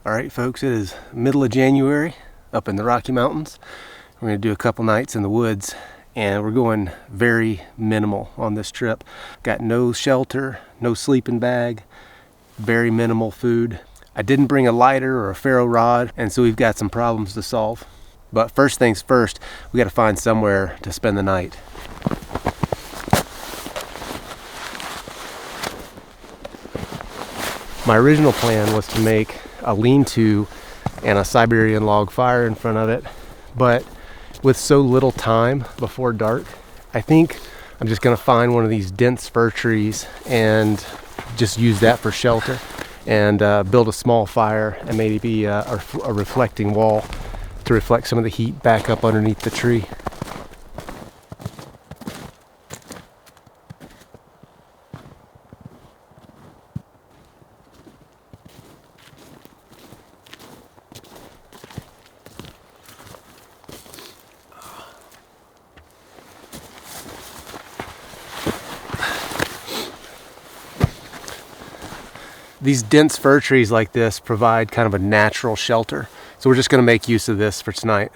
Alright folks, it is middle of January up in the Rocky Mountains. We're going to do a couple nights in the woods and we're going very minimal on this trip. Got no shelter, no sleeping bag, very minimal food. I didn't bring a lighter or a ferro rod, and so we've got some problems to solve. But first things first, we got to find somewhere to spend the night. My original plan was to make a lean-to and a Siberian log fire in front of it, but with so little time before dark, I think I'm just gonna find one of these dense fir trees and just use that for shelter and build a small fire and maybe a reflecting wall to reflect some of the heat back up underneath the tree. These dense fir trees like this provide kind of a natural shelter, so we're just going to make use of this for tonight.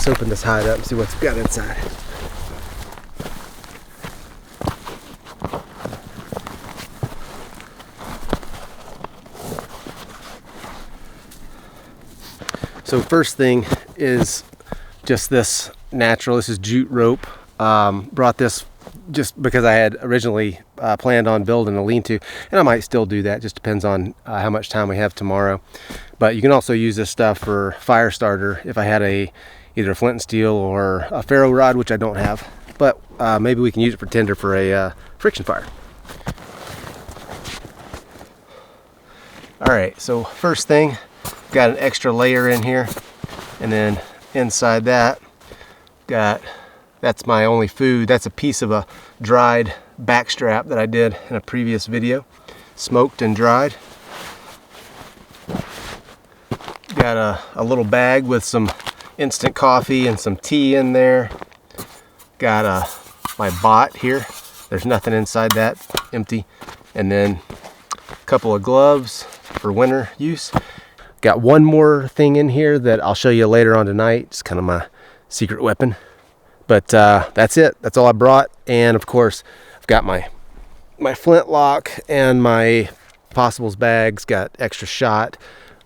let's open this hide up and see what's got inside. So first thing is just this natural, this is jute rope. Brought this just because I had originally planned on building a lean-to, and I might still do that, just depends on how much time we have tomorrow. But you can also use this stuff for fire starter if I had either a flint and steel or a ferro rod, which I don't have. But maybe we can use it for tinder for a friction fire. All right, so first thing, got an extra layer in here, and then inside that, that's my only food. That's a piece of a dried backstrap that I did in a previous video, smoked and dried. Got a little bag with some instant coffee and some tea in there. Got my bot here. There's nothing inside that, empty. And then a couple of gloves for winter use. Got one more thing in here that I'll show you later on tonight. It's kind of my secret weapon. But that's it. That's all I brought. And of course, I've got my flintlock and my possibles bags. Got extra shot.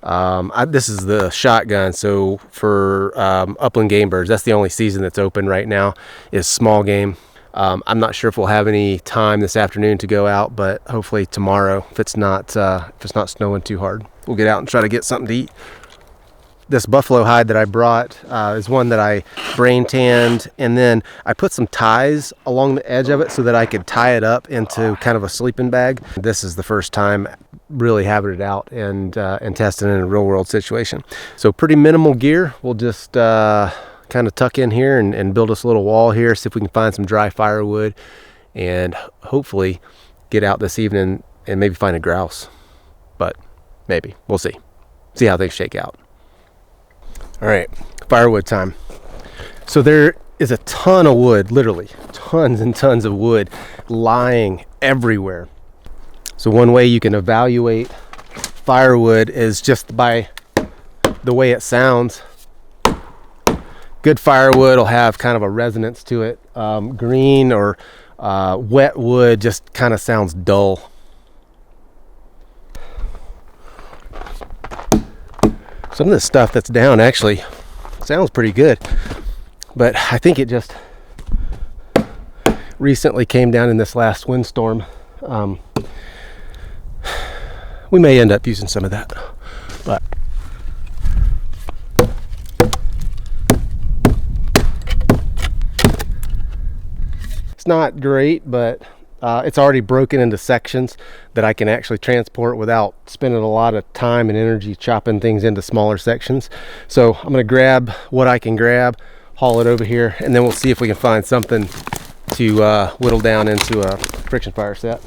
This is the shotgun. So for upland game birds, that's the only season that's open right now is small game. I'm not sure if we'll have any time this afternoon to go out, but hopefully tomorrow, if it's not snowing too hard, we'll get out and try to get something to eat. This buffalo hide that I brought is one that I brain tanned, and then I put some ties along the edge of it so that I could tie it up into kind of a sleeping bag. This is the first time really having it out and testing it in a real world situation. So pretty minimal gear. We'll just kind of tuck in here and build us a little wall here, see if we can find some dry firewood, and hopefully get out this evening and maybe find a grouse. But maybe, we'll see how things shake out. All right, firewood time. So there is a ton of wood, literally tons and tons of wood lying everywhere. So one way you can evaluate firewood is just by the way it sounds. Good firewood will have kind of a resonance to it. Green or wet wood just kind of sounds dull. Some of this stuff that's down actually sounds pretty good, but I think it just recently came down in this last windstorm. We may end up using some of that, but it's not great, but it's already broken into sections that I can actually transport without spending a lot of time and energy chopping things into smaller sections. So I'm gonna grab what I can grab, haul it over here, and then we'll see if we can find something to whittle down into a friction fire set.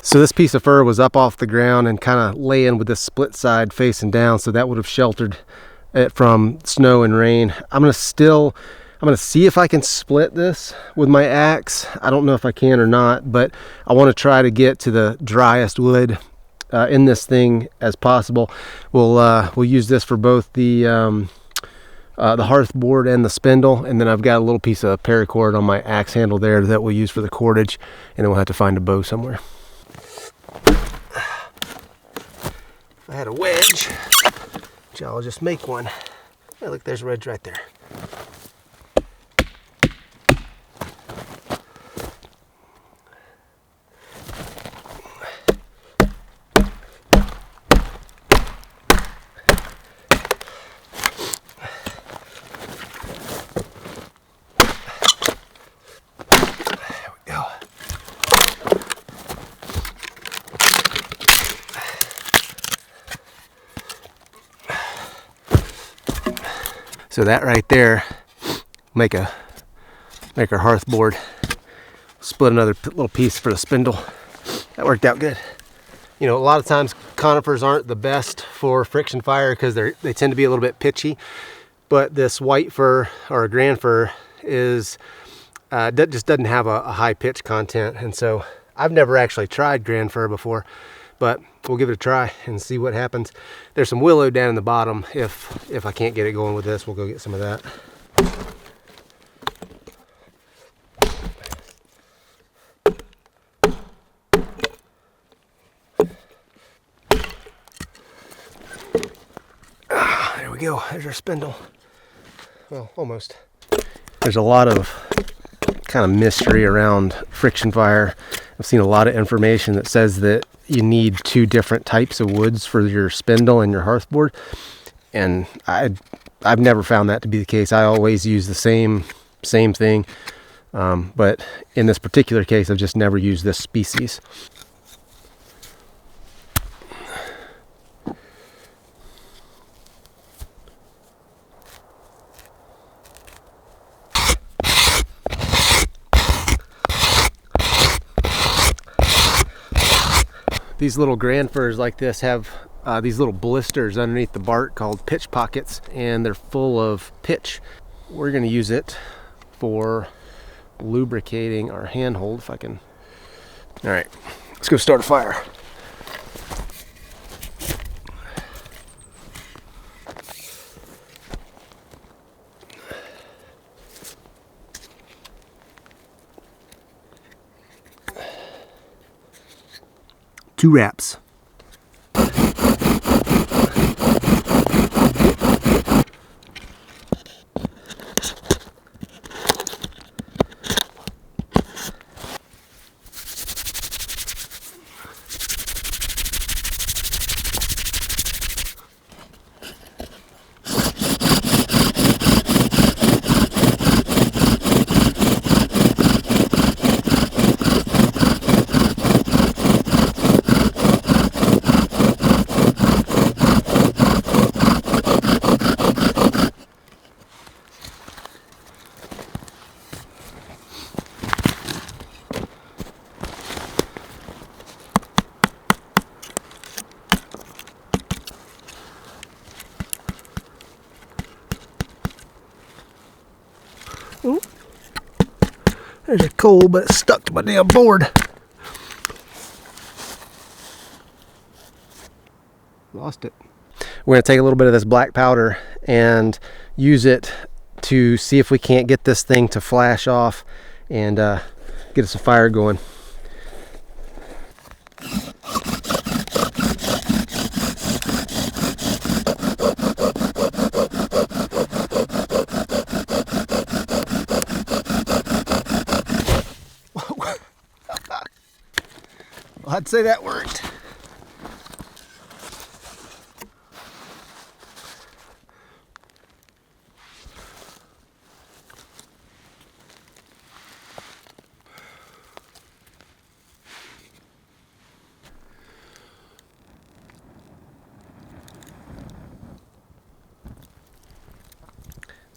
So this piece of fir was up off the ground and kind of laying with this split side facing down, so that would have sheltered it from snow and rain. I'm gonna see if I can split this with my axe. I don't know if I can or not, but I want to try to get to the driest wood in this thing as possible. We'll use this for both the hearth board and the spindle, and then I've got a little piece of paracord on my axe handle there that we'll use for the cordage, and then we'll have to find a bow somewhere. If I had a wedge, which I'll just make one. Hey, look, there's a wedge right there. So that right there, make our hearth board. Split another little piece for the spindle. That worked out good. You know, a lot of times conifers aren't the best for friction fire because they tend to be a little bit pitchy. But this white fir or a grand fir is just doesn't have a high pitch content, and so I've never actually tried grand fir before, but we'll give it a try and see what happens. There's some willow down in the bottom. If I can't get it going with this, we'll go get some of that. There we go. There's our spindle. Well, almost. There's a lot of kind of mystery around friction fire. I've seen a lot of information that says that you need 2 different types of woods for your spindle and your hearthboard, and I've never found that to be the case. I always use the same thing, but in this particular case, I've just never used this species. These little grand firs like this have these little blisters underneath the bark called pitch pockets, and they're full of pitch. We're going to use it for lubricating our handhold if I can. All right, let's go start a fire. Two wraps. Ooh. There's a coal, but it's stuck to my damn board. Lost it. We're going to take a little bit of this black powder and use it to see if we can't get this thing to flash off and get us a fire going. Well, I'd say that worked.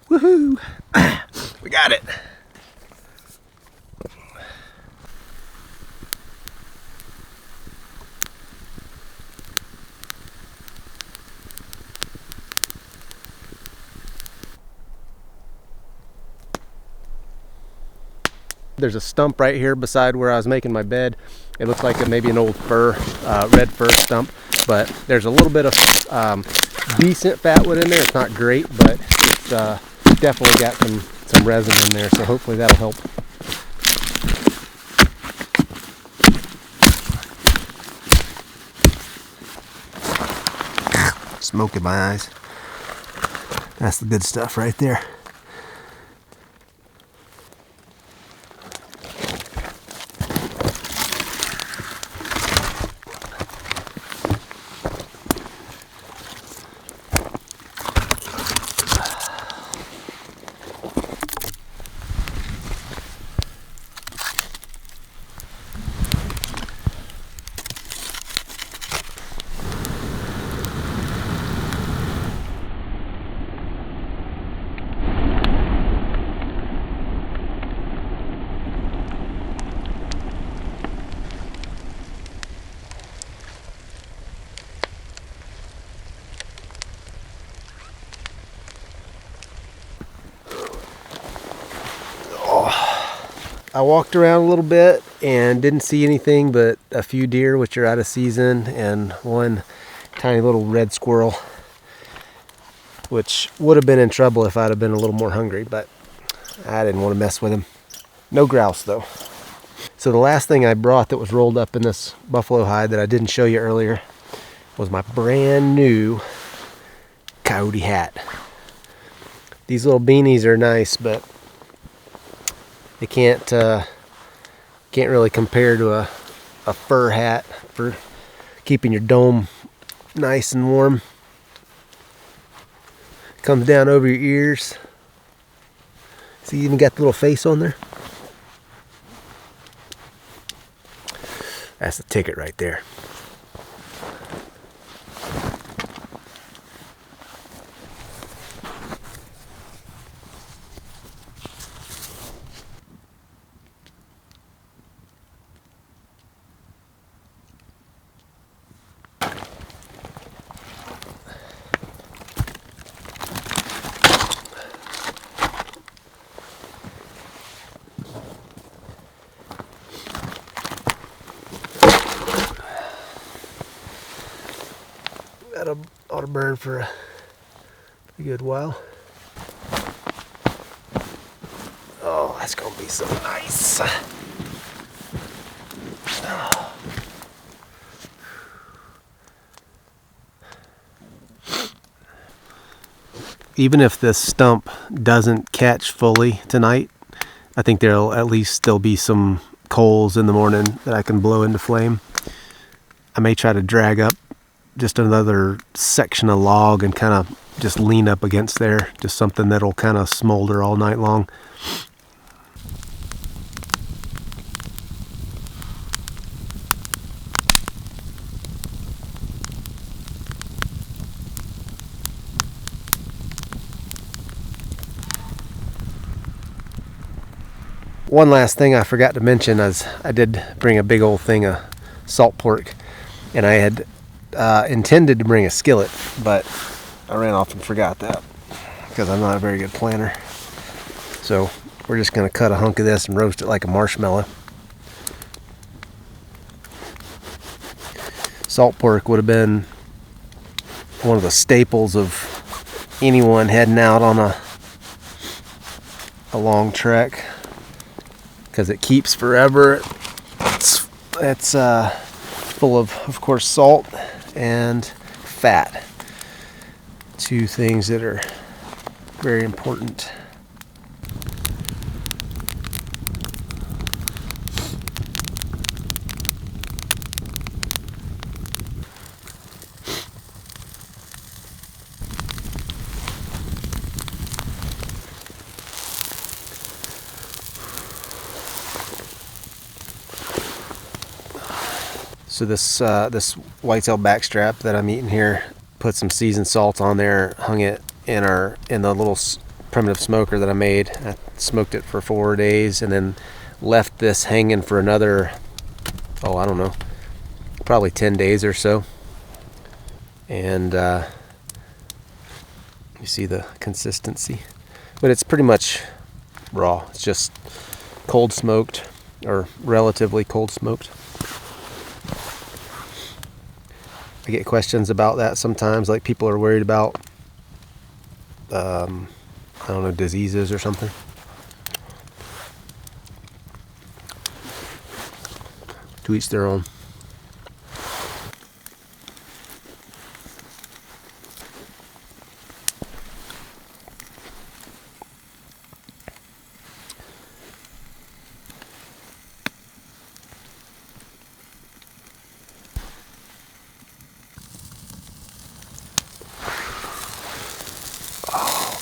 Woohoo! We got it. There's a stump right here beside where I was making my bed. It looks like maybe an old fir, red fir stump, but there's a little bit of decent fatwood in there. It's not great, but it's definitely got some resin in there, so hopefully that'll help. Smoke in my eyes. That's the good stuff right there. I walked around a little bit and didn't see anything but a few deer, which are out of season, and one tiny little red squirrel, which would have been in trouble if I'd have been a little more hungry, but I didn't want to mess with him. No grouse though. So the last thing I brought that was rolled up in this buffalo hide that I didn't show you earlier was my brand new coyote hat. These little beanies are nice, but they can't really compare to a fur hat for keeping your dome nice and warm. Comes down over your ears. See, you even got the little face on there. That's the ticket right there. That ought to burn for a good while. Oh, that's gonna be so nice. Even if this stump doesn't catch fully tonight, I think there'll at least still be some coals in the morning that I can blow into flame. I may try to drag up just another section of log and kind of just lean up against there, just something that'll kind of smolder all night long. One last thing I forgot to mention is I did bring a big old thing of salt pork, and I had intended to bring a skillet, but I ran off and forgot that because I'm not a very good planner. So we're just going to cut a hunk of this and roast it like a marshmallow. Salt pork would have been one of the staples of anyone heading out on a long trek, because it keeps forever. It's full of course, salt and fat. Two things that are very important. So this whitetail backstrap that I'm eating here, put some seasoned salt on there, hung it in the little primitive smoker that I made. I smoked it for 4 days and then left this hanging for another, I don't know, probably 10 days or so. And you see the consistency, but it's pretty much raw. It's just cold smoked, or relatively cold smoked. I get questions about that sometimes, like people are worried about, I don't know, diseases or something. To each their own.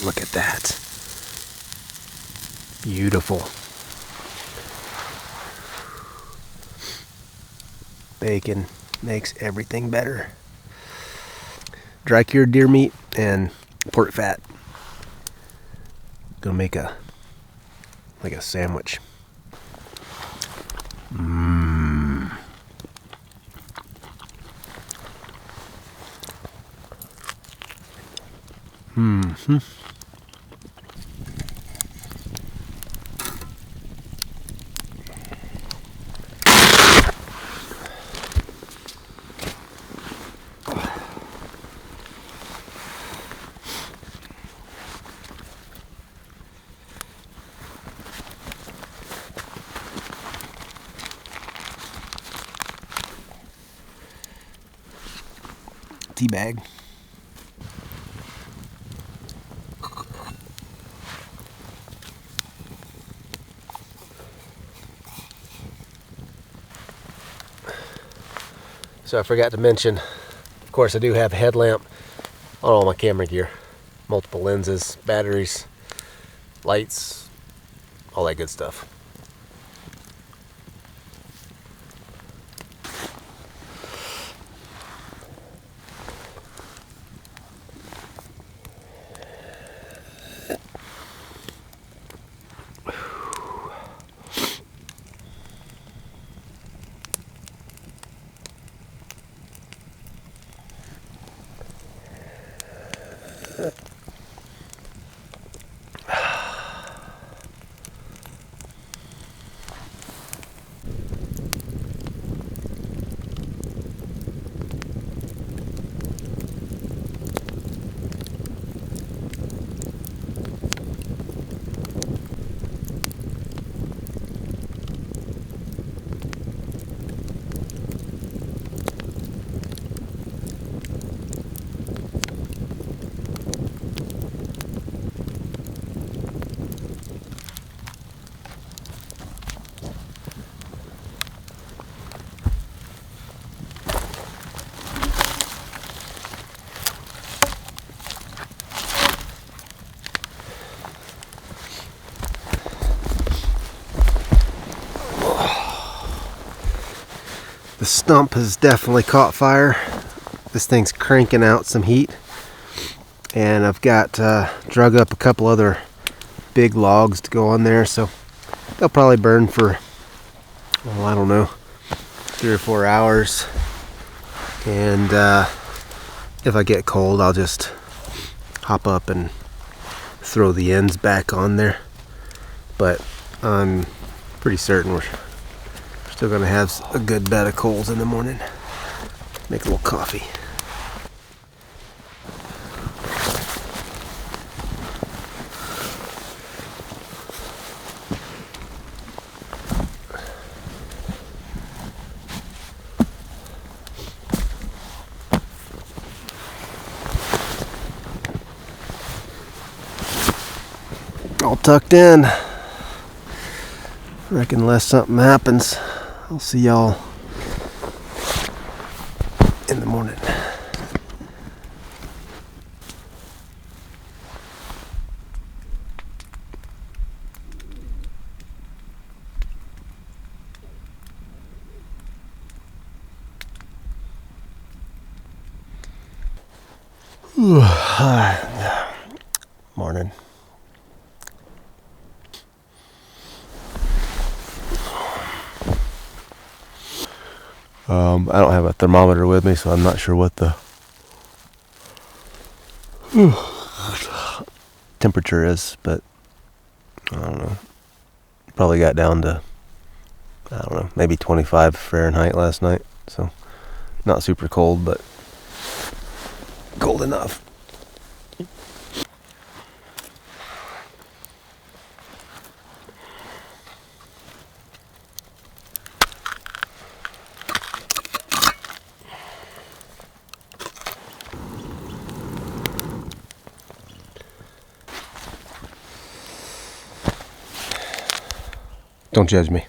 Look at that. Beautiful. Bacon makes everything better. Dry cured deer meat and pork fat. Gonna make a sandwich. Mm-hmm. tea bag. So I forgot to mention, of course I do have a headlamp on all my camera gear. Multiple lenses, batteries, lights, all that good stuff. The stump has definitely caught fire. This thing's cranking out some heat, and I've got drug up a couple other big logs to go on there, so they'll probably burn for, well, I don't know, 3 or 4 hours. And if I get cold, I'll just hop up and throw the ends back on there. But I'm pretty certain we're still gonna have a good bed of coals in the morning. Make a little coffee. All tucked in. Reckon unless something happens, I'll see y'all in the morning. Morning. I don't have a thermometer with me, so I'm not sure what the temperature is, but I don't know. Probably got down to, I don't know, maybe 25 Fahrenheit last night, so not super cold, but cold enough. Don't judge me.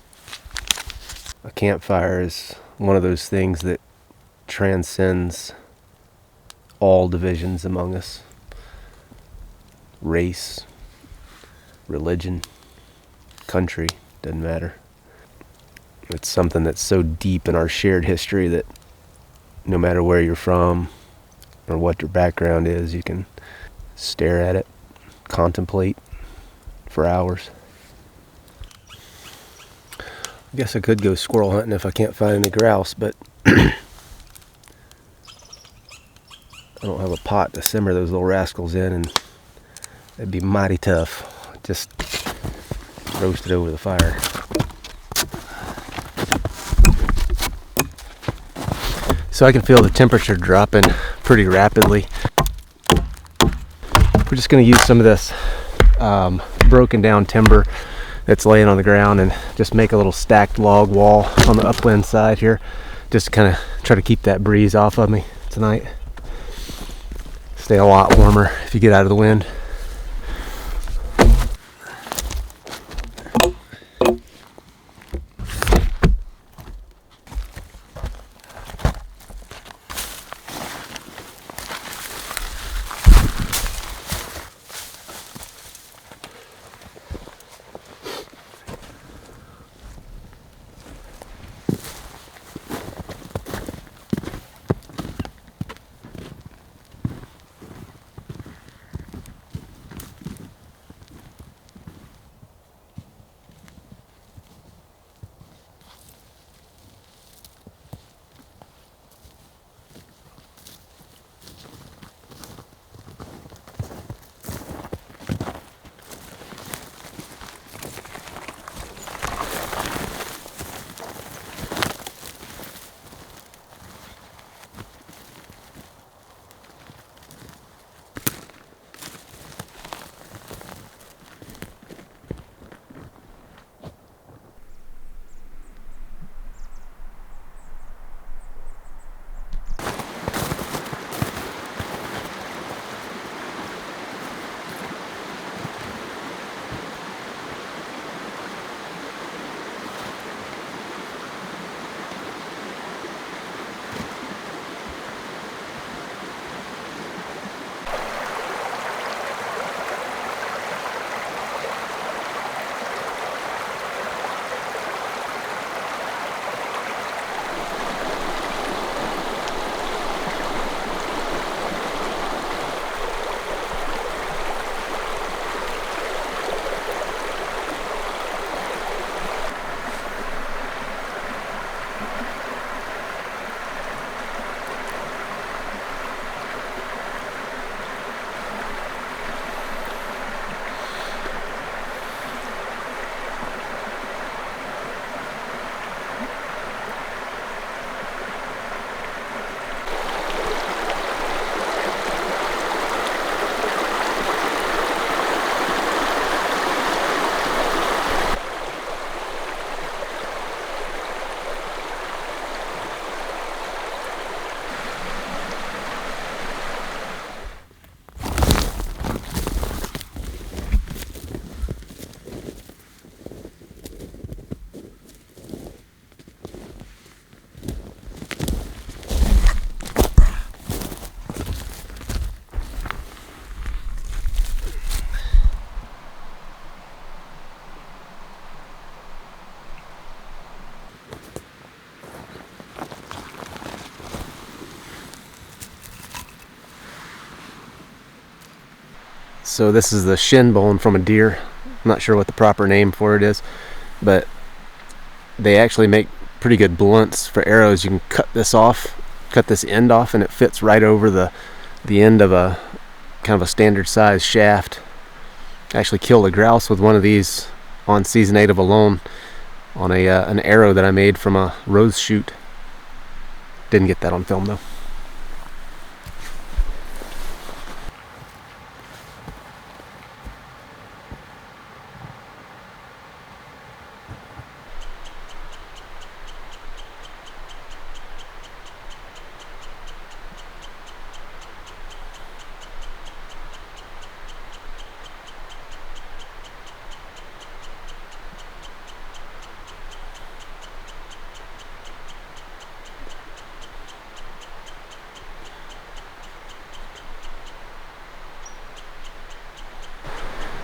A campfire is one of those things that transcends all divisions among us. Race, religion, country, doesn't matter. It's something that's so deep in our shared history that no matter where you're from or what your background is, you can stare at it, contemplate for hours. I guess I could go squirrel hunting if I can't find any grouse, but I don't have a pot to simmer those little rascals in, and it'd be mighty tough. Just roast it over the fire. So I can feel the temperature dropping pretty rapidly. We're just going to use some of this broken down timber that's laying on the ground and just make a little stacked log wall on the upland side here, just to kind of try to keep that breeze off of me tonight. stay a lot warmer if you get out of the wind. So this is the shin bone from a deer. I'm not sure what the proper name for it is, but they actually make pretty good blunts for arrows. You can cut this off, cut this end off, and it fits right over the end of a kind of a standard size shaft. I actually killed a grouse with one of these on season 8 of Alone on an arrow that I made from a rose shoot. Didn't get that on film though.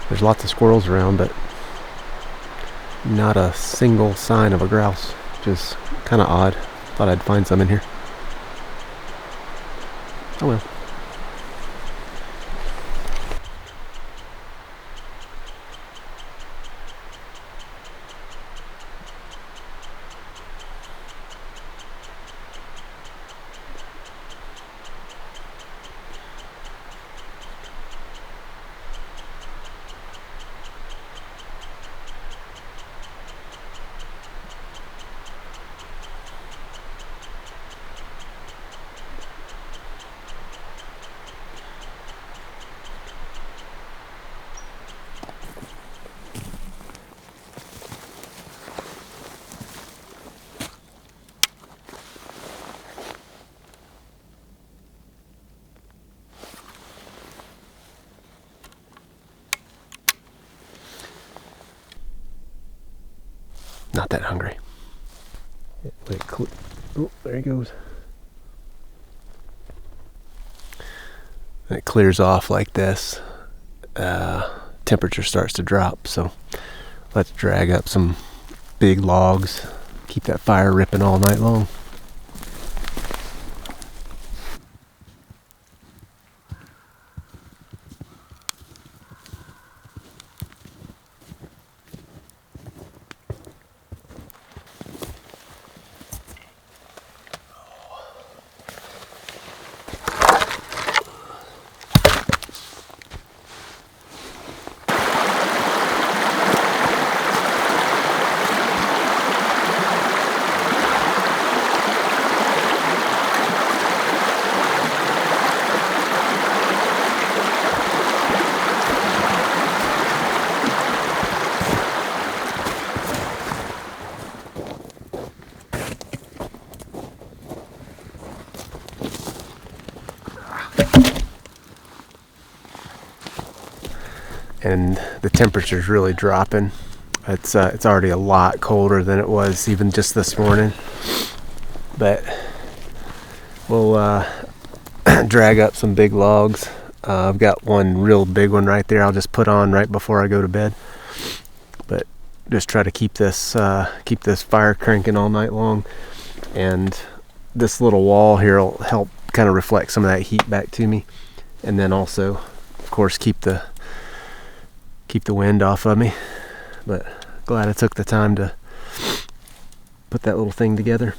There's lots of squirrels around, but not a single sign of a grouse, which is kind of odd. Thought I'd find some in here. Oh well. not that hungry. Oh, there he goes. It clears off like this. Temperature starts to drop, so let's drag up some big logs, keep that fire ripping all night long. And the temperature's really dropping. It's already a lot colder than it was even just this morning. But we'll drag up some big logs. I've got one real big one right there. I'll just put on right before I go to bed. But just try to keep this fire cranking all night long. And this little wall here will help kind of reflect some of that heat back to me. And then also, of course, keep the wind off of me. But glad I took the time to put that little thing together.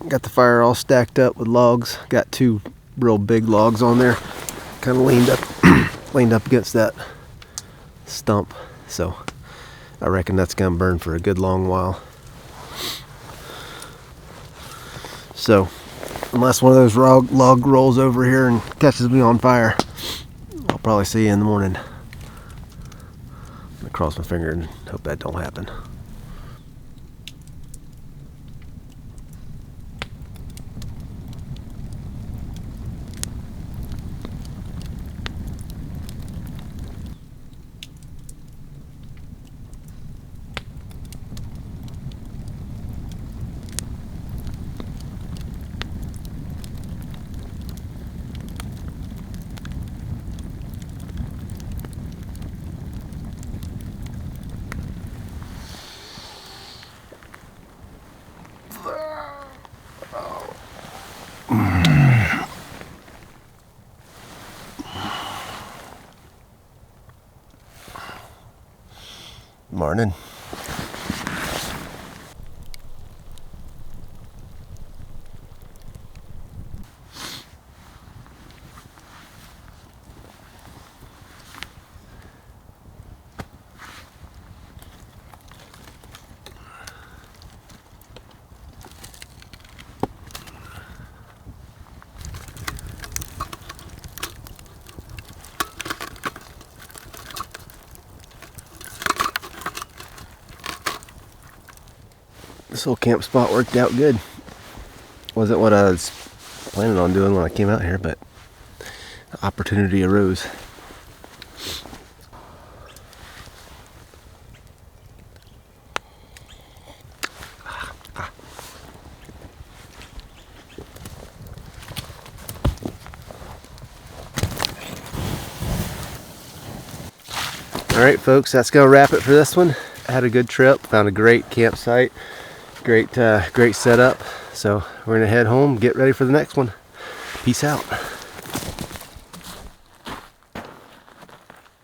Got the fire all stacked up with logs. Got two real big logs on there. Kind of leaned up against that stump. So I reckon that's gonna burn for a good long while. So unless one of those log rolls over here and catches me on fire, I'll probably see you in the morning. I'm gonna cross my finger and hope that don't happen. Morning. This whole camp spot worked out good. Wasn't what I was planning on doing when I came out here, but the opportunity arose. All right, folks, that's gonna wrap it for this one. I had a good trip, found a great campsite, great setup. So we're gonna head home, get ready for the next one. Peace out.